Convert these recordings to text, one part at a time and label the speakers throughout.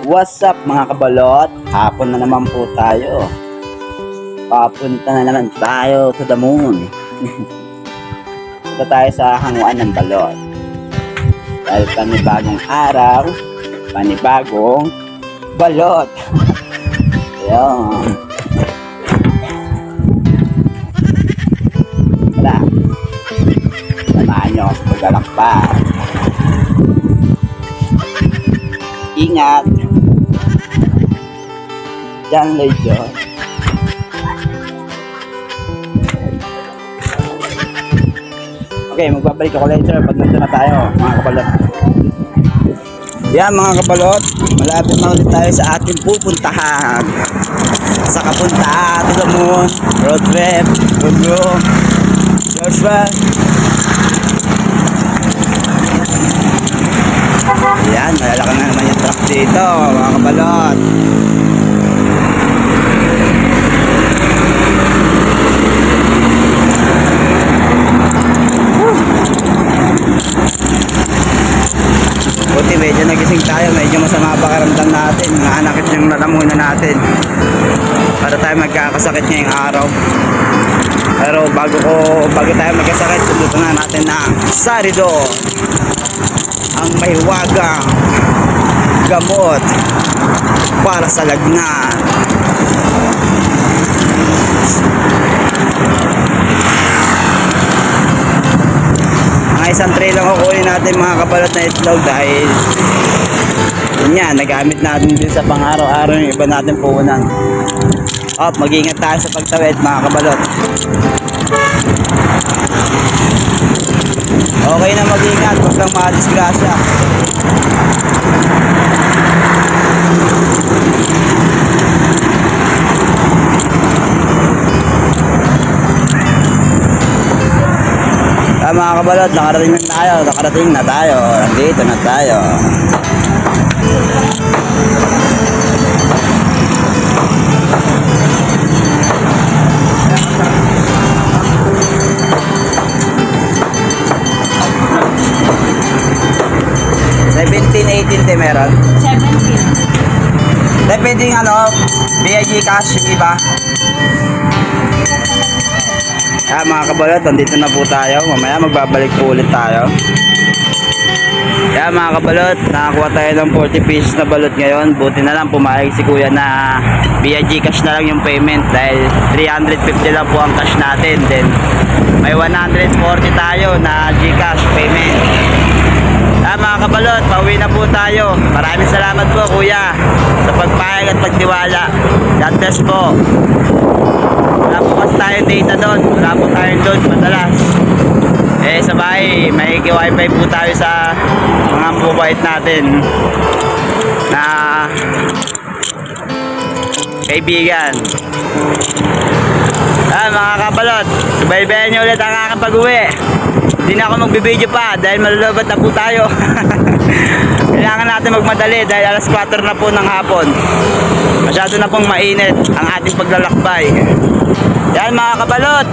Speaker 1: What's up mga kabalot? Hapon na naman po tayo. Papunta na naman tayo to the moon. Punta tayo sa hanguan ng balot. Dahil panibagong araw, panibagong balot. Ayan. Wala. Samahan nyo ako sa paglalakbay. Ingat. Diyan medyo. Okay, magbabalik ako later pag nandun na tayo, mga kabalot. Yan mga kabalot, malapit na ulit tayo sa ating pupuntahan. Sa kapunta to the moon, road trip, road Joshua. Yan, malalaki na naman yung truck dito, mga kabalot. Buti medyo nagising tayo, medyo masama pakiramdam natin. Naanakit yung lalamunan natin para tayo magkakasakit ngayong araw. Pero bago tayo magkasakit, sundutan na natin na Sarido, ang mahiwagang gamot para sa lagnat. Mga isang tray lang kukunin natin mga kabalot na itlog dahil yun yan, nagamit natin din sa pang araw-araw yung iba natin puhunan. Mag-iingat tayo sa pagtawid mga kabalot. Okay na mag-ingat, huwag kang madisgrasya. Mga kabalot, nakarating na tayo. Nandito na tayo. $17.18 meron? 17. Depende yung BIG cash yung iba. Mga kabalot, nandito na po tayo. Mamaya magbabalik po ulit tayo. Mga kabalot, nakakuha tayo ng 40 pieces na balot ngayon. Buti na lang pumayag si kuya na BIG cash na lang yung payment dahil 350 lang po ang cash natin. Then may 140 tayo na GCash payment. Mga kabalot, pauwi na po tayo. Maraming salamat po kuya sa pagpayag at pagtiwala. God bless po. Wala po kasi tayong data doon. Wala po tayong load madalas. Sa bahay, may wifi po tayo sa mga mobile natin na kaibigan. Mga kabalot, subaybayan nyo ulit ang aking pag-uwi. Hindi na ako magbibideo pa dahil malulobot na po tayo. Kailangan natin magmadali dahil alas 4 na po ng hapon. Masyado na pong mainit ang ating paglalakbay. Yan mga kabalot,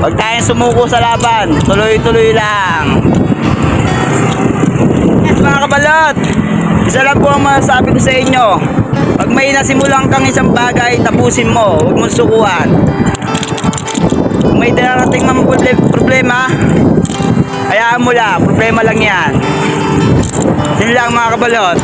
Speaker 1: huwag tayong sumuko sa laban, tuloy-tuloy lang. Yes mga kabalot, isa lang po ang masasabi ko sa inyo. Pag may nasimulan kang isang bagay, tapusin mo, huwag mong sukuan. Kung may darating mang problema, hayaan mo lang, problema lang yan. Yun lang mga kabalot.